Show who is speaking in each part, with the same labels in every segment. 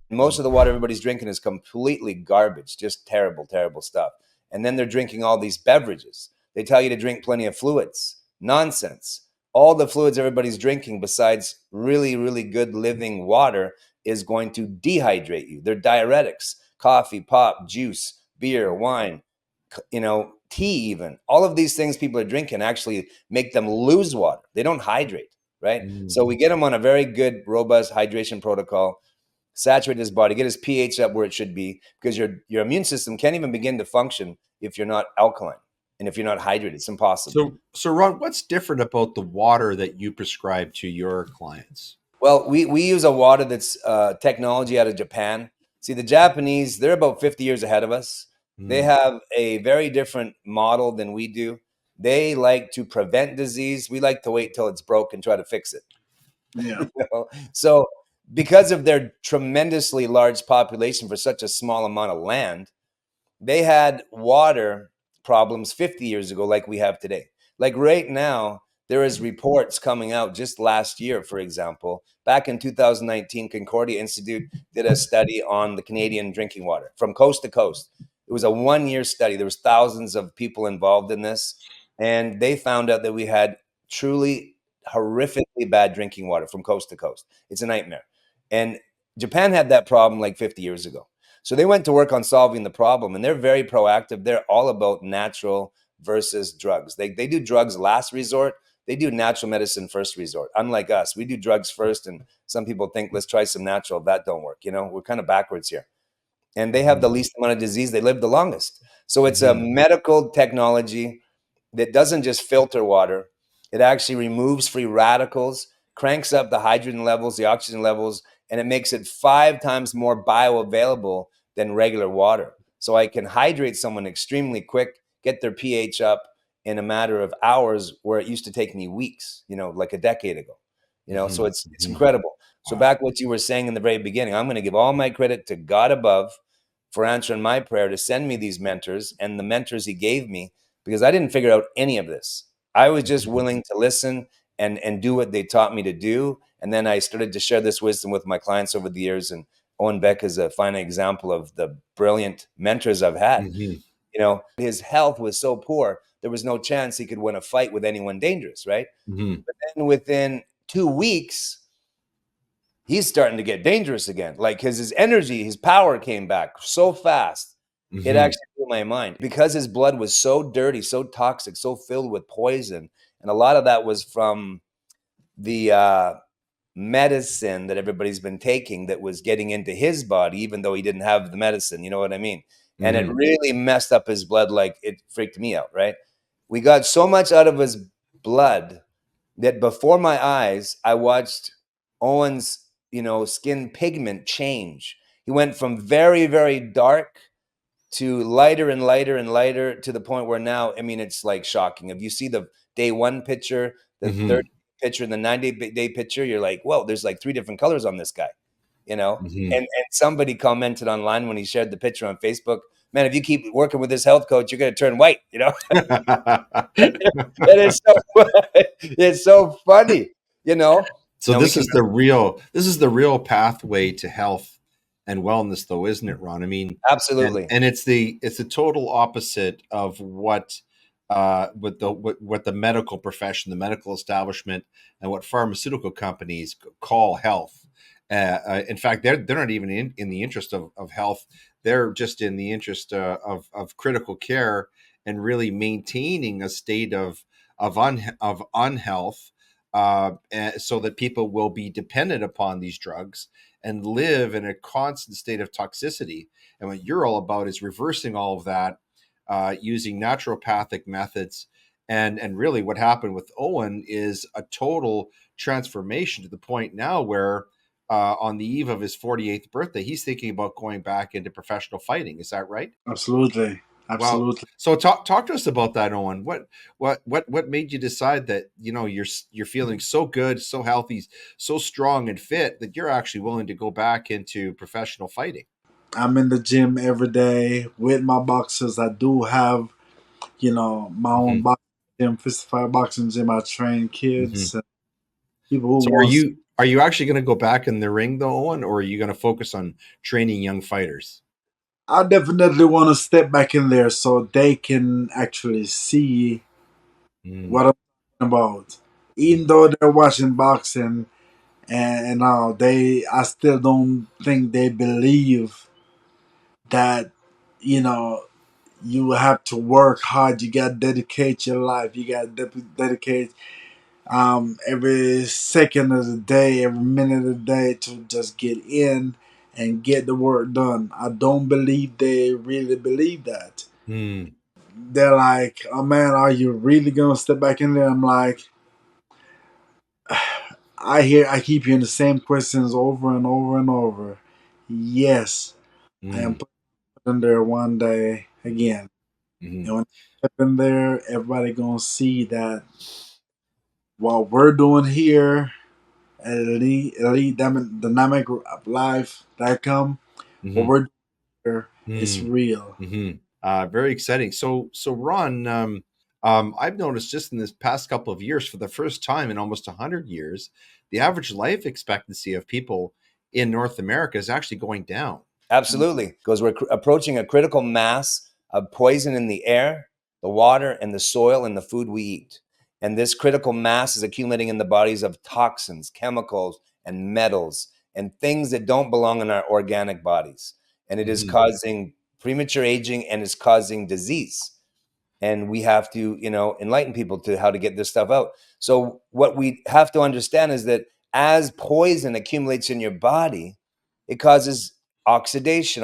Speaker 1: Most of the water everybody's drinking is completely garbage, just terrible, terrible stuff. And then they're drinking all these beverages. They tell you to drink plenty of fluids. Nonsense. All the fluids everybody's drinking, besides really, really good living water, is going to dehydrate you. They're diuretics: coffee, pop, juice, beer, wine, tea even. All of these things people are drinking actually make them lose water. They don't hydrate, right? So we get them on a very good, robust hydration protocol, saturate his body, get his pH up where it should be, because your immune system can't even begin to function if you're not alkaline and if you're not hydrated. It's impossible.
Speaker 2: So Ron, what's different about the water that you prescribe to your clients?
Speaker 1: Well, we use a water that's technology out of Japan. See, the Japanese, they're about 50 years ahead of us. They have a very different model than we do. They like to prevent disease. We like to wait till it's broke and try to fix it.
Speaker 3: Yeah.
Speaker 1: So because of their tremendously large population for such a small amount of land, they had water problems 50 years ago like we have today. Like right now, there is reports coming out just last year, for example. Back in 2019, Concordia Institute did a study on the Canadian drinking water from coast to coast. It was a 1-year study. There was thousands of people involved in this, and they found out that we had truly horrifically bad drinking water from coast to coast. It's a nightmare. And Japan had that problem like 50 years ago. So they went to work on solving the problem, and they're very proactive. They're all about natural versus drugs. They do drugs last resort. They do natural medicine first resort. Unlike us, we do drugs first, and some people think, let's try some natural. That don't work. We're kind of backwards here. And they have the least amount of disease. They live the longest. So it's a medical technology that doesn't just filter water. It actually removes free radicals, cranks up the hydrogen levels, the oxygen levels, and it makes it 5 times more bioavailable than regular water. So I can hydrate someone extremely quick, get their pH up in a matter of hours, where it used to take me weeks, like a decade ago. So it's incredible. So back what you were saying in the very beginning, I'm going to give all my credit to God above for answering my prayer to send me these mentors and the mentors he gave me, because I didn't figure out any of this. I was just willing to listen and do what they taught me to do. And then I started to share this wisdom with my clients over the years. And Owen Beck is a fine example of the brilliant mentors I've had. His health was so poor, there was no chance he could win a fight with anyone dangerous, right? But then within 2 weeks, he's starting to get dangerous again. Like his energy, his power came back so fast. It actually blew my mind, because his blood was so dirty, so toxic, so filled with poison. And a lot of that was from the medicine that everybody's been taking that was getting into his body, even though he didn't have the medicine. You know what I mean? And it really messed up his blood. Like, it freaked me out, right? We got so much out of his blood that before my eyes, I watched Owen's, skin pigment change. He went from very, very dark to lighter and lighter and lighter, to the point where now, it's like shocking. If you see the day 1 picture, the 30 picture, and the 90-day picture, you're like, whoa, there's like 3 different colors on this guy, and somebody commented online when he shared the picture on Facebook, man, if you keep working with this health coach, you're going to turn white, It is it's so funny,
Speaker 2: So
Speaker 1: Now
Speaker 2: this is the real pathway to health and wellness, though, isn't it, Ron? I mean,
Speaker 1: absolutely.
Speaker 2: And it's the total opposite of what the medical profession, the medical establishment, and what pharmaceutical companies call health. In fact, they're not even in the interest of health. They're just in the interest of critical care and really maintaining a state of unhealth, so that people will be dependent upon these drugs and live in a constant state of toxicity. And what you're all about is reversing all of that, using naturopathic methods. And really what happened with Owen is a total transformation, to the point now where on the eve of his 48th birthday, he's thinking about going back into professional fighting. Is that right?
Speaker 3: Absolutely.
Speaker 2: Wow. So talk to us about that, Owen. What made you decide that you're feeling so good, so healthy, so strong and fit that you're actually willing to go back into professional fighting?
Speaker 3: I'm in the gym every day with my boxers. I do have, my own boxing gym, 55 boxing gym. I train kids, people who
Speaker 2: So
Speaker 3: want.
Speaker 2: Are you actually going to go back in the ring though, Owen, or are you going to focus on training young fighters?
Speaker 3: I definitely want to step back in there so they can actually see
Speaker 2: Mm,
Speaker 3: what I'm talking about. Even though they're watching boxing and all, I still don't think they believe that, you know, you have to work hard. You got to dedicate your life. You got to dedicate every second of the day, every minute of the day to just get in and get the work done. I don't believe they really believe that.
Speaker 2: mm,
Speaker 3: They're like, "Oh man, are you really gonna step back in there?" I'm like, I keep hearing the same questions over and over and over. Yes, I am
Speaker 2: mm,
Speaker 3: put in there one day again,
Speaker 2: mm,
Speaker 3: and when I step in there, everybody gonna see that what we're doing here elite dynamic life.com, what
Speaker 2: mm,
Speaker 3: we're doing here is
Speaker 2: mm,
Speaker 3: real.
Speaker 2: mm. Very exciting. So Ron, I've noticed just in this past couple of years, for the first time in almost 100 years, the average life expectancy of people in North America is actually going down.
Speaker 1: Absolutely, because we're approaching a critical mass of poison in the air, the water, and the soil and the food we eat. And this critical mass is accumulating in the bodies of toxins, chemicals, and metals, and things that don't belong in our organic bodies. And it is
Speaker 2: Hmm.
Speaker 1: causing premature aging and is causing disease. And we have to, enlighten people to how to get this stuff out. So what we have to understand is that as poison accumulates in your body, it causes oxidation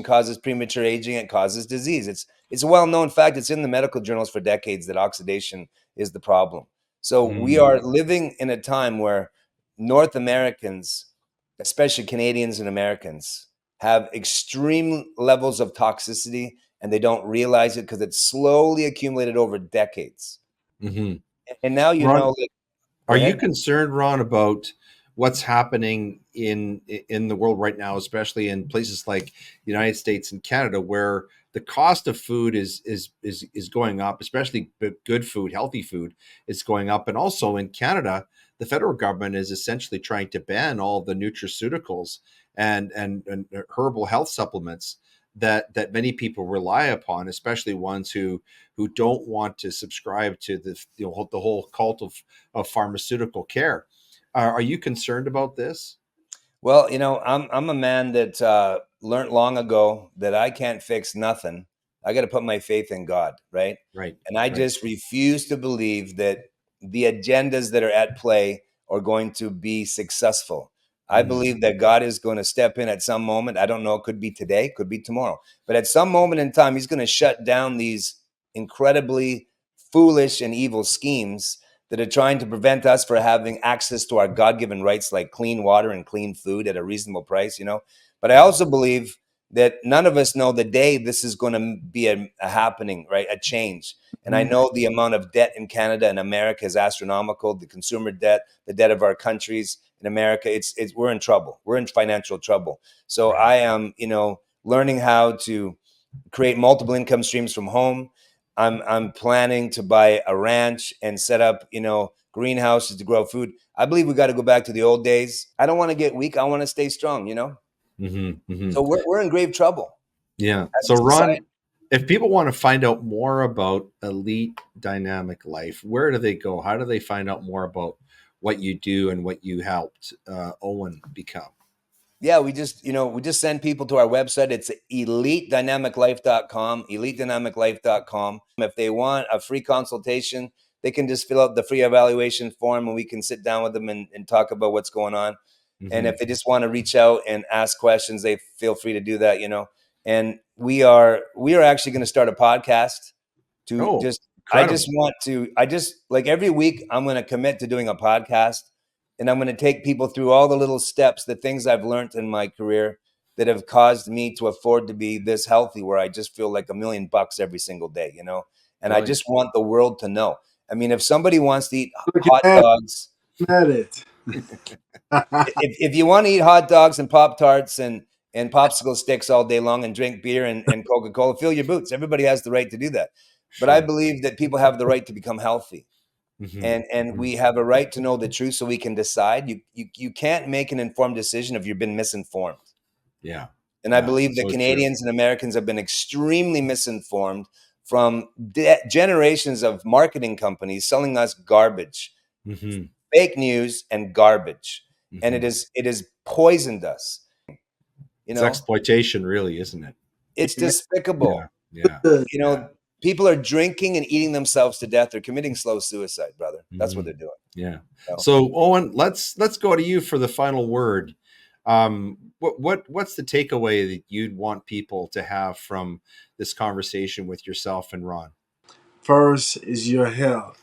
Speaker 1: causes premature aging, it causes disease. It's a well-known fact. It's in the medical journals for decades that oxidation is the problem. So we
Speaker 2: Mm,
Speaker 1: are living in a time where North Americans, especially Canadians and Americans, have extreme levels of toxicity, and they don't realize it because it's slowly accumulated over decades.
Speaker 2: hmm.
Speaker 1: And now,
Speaker 2: Ron,
Speaker 1: like,
Speaker 2: are
Speaker 1: go
Speaker 2: you
Speaker 1: ahead.
Speaker 2: concerned, Ron, about what's happening in the world right now, especially in places like the United States and Canada, where the cost of food is going up, especially good food, healthy food is going up, and also in Canada, the federal government is essentially trying to ban all the nutraceuticals and herbal health supplements that many people rely upon, especially ones who don't want to subscribe to the whole cult of pharmaceutical care. Are you concerned about this?
Speaker 1: Well, I'm a man that learned long ago that I can't fix nothing. I got to put my faith in God, right?
Speaker 2: Right,
Speaker 1: And I
Speaker 2: right.
Speaker 1: just refuse to believe that the agendas that are at play are going to be successful. I
Speaker 2: Mm,
Speaker 1: believe that God is going to step in at some moment. I don't know, it could be today, could be tomorrow. But at some moment in time, he's going to shut down these incredibly foolish and evil schemes that are trying to prevent us from having access to our God-given rights like clean water and clean food at a reasonable price. But I also believe that none of us know the day this is going to be a happening, right? A change. And I
Speaker 3: Mhm.
Speaker 1: know the amount of debt in Canada and America is astronomical. The consumer debt, the debt of our countries in America, it's we're in trouble. We're in financial trouble. So
Speaker 2: right.
Speaker 1: I am, learning how to create multiple income streams from home. I'm planning to buy a ranch and set up, greenhouses to grow food. I believe we got to go back to the old days. I don't want to get weak. I want to stay strong.
Speaker 2: Hmm, hmm.
Speaker 1: So we're in grave trouble
Speaker 2: Yeah.
Speaker 1: as
Speaker 2: So,
Speaker 1: a society.
Speaker 2: Ron, if people want to find out more about Elite Dynamic Life, where do they go? How do they find out more about what you do and what you helped Owen become?
Speaker 1: Yeah, we just send people to our website. It's elitedynamiclife.com, elitedynamiclife.com. If they want a free consultation, they can just fill out the free evaluation form and we can sit down with them and talk about what's going on. And
Speaker 2: Hmm.
Speaker 1: if they just want to reach out and ask questions, they feel free to do that. And we are actually going to start a podcast to
Speaker 2: Oh,
Speaker 1: just
Speaker 2: incredible.
Speaker 1: I just like every week I'm going to commit to doing a podcast, and I'm going to take people through all the little steps, the things I've learned in my career that have caused me to afford to be this healthy, where I just feel like $1 million every single day. And I
Speaker 2: Brilliant.
Speaker 1: just want the world to know. I mean, if somebody wants to eat
Speaker 3: Looking
Speaker 1: hot dogs,
Speaker 3: at it.
Speaker 1: if you want to eat hot dogs and Pop Tarts and popsicle sticks all day long and drink beer and Coca-Cola, fill your boots. Everybody has the right to do that. But I
Speaker 2: Sure.
Speaker 1: believe that people have the right to become healthy. and we have a right to know the truth so we can decide. You can't make an informed decision if you've been misinformed.
Speaker 2: Yeah.
Speaker 1: And I
Speaker 2: Yeah,
Speaker 1: believe that
Speaker 2: so true.
Speaker 1: Canadians and Americans have been extremely misinformed from generations of marketing companies selling us garbage, fake news and garbage. And it is poisoned us. You
Speaker 2: It's
Speaker 1: know,
Speaker 2: exploitation, really, isn't it?
Speaker 1: it's despicable.
Speaker 2: Yeah.
Speaker 1: You know, people are drinking and eating themselves to death. They're committing slow suicide, brother. That's what they're doing.
Speaker 2: Yeah.
Speaker 1: You know?
Speaker 2: So Owen, let's go to you for the final word. What's the takeaway that you'd want people to have from this conversation with yourself and Ron?
Speaker 3: First is your health.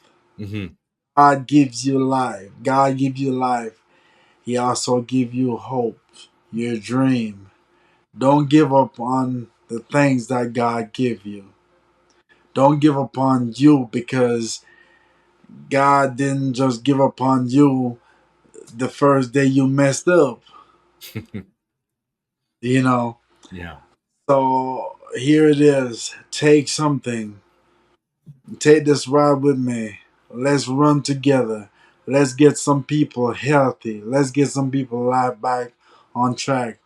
Speaker 3: God gives you life. God gives you life. He also gives you hope, your dream. Don't give up on the things that God give you. Don't give up on you, because God didn't just give up on you the first day you messed up. You know.
Speaker 2: Yeah.
Speaker 3: So here it is. Take something. Take this ride with me. Let's run together. Let's get some people healthy. Let's get some people life back on track.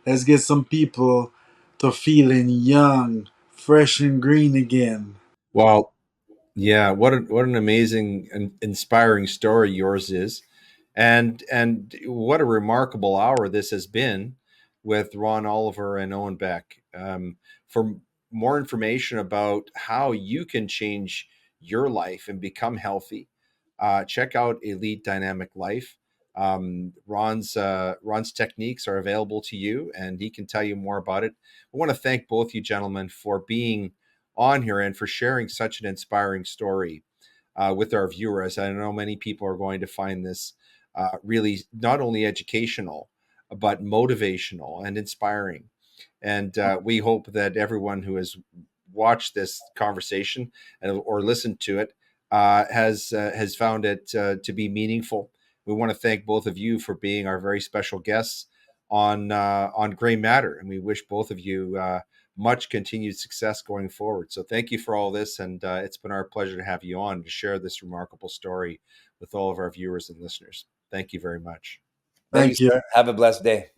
Speaker 3: Let's get some people to feeling young, fresh and green again.
Speaker 2: Well, yeah, what an amazing and inspiring story yours is. And what a remarkable hour this has been with Ron Oliver and Owen Beck. For more information about how you can change your life and become healthy, check out Elite Dynamic Life. Ron's techniques are available to you, and he can tell you more about it. I want to thank both you gentlemen for being on here and for sharing such an inspiring story with our viewers. I know many people are going to find this really not only educational, but motivational and inspiring. And we hope that everyone who has watched this conversation or listened to it has found it to be meaningful. We want to thank both of you for being our very special guests on Gray Matter, and we wish both of you much continued success going forward. So thank you for all this, and it's been our pleasure to have you on to share this remarkable story with all of our viewers and listeners. Thank you very much.
Speaker 1: Thank you,
Speaker 3: Thank you.
Speaker 1: sir. Have a blessed day.